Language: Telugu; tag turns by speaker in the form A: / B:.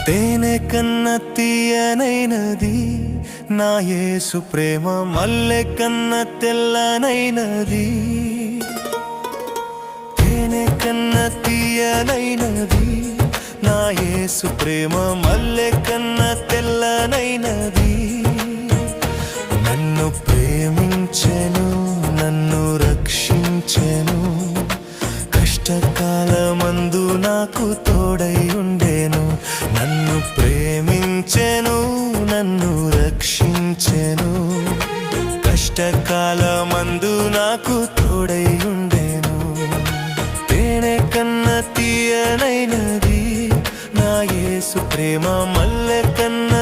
A: తేనె కన్న తీయనైనది నా యేసు ప్రేమ, మల్లె కన్న తెల్లనైనది. తేనె కన్న తీయనైనది నా యేసు ప్రేమ, మల్లె కన్న తెల్లనైనది. నన్ను ప్రేమించెను, నన్ను రక్షించెను, కష్టకాలమందు నాకు తోడై ఉండెను. నన్ను ప్రేమించెను, నన్ను రక్షించెను, కష్టకాలమందు నాకు తోడై ఉండెను. తేనె కన్న తీయనైనది నా యేసు ప్రేమ, మల్లె కన్న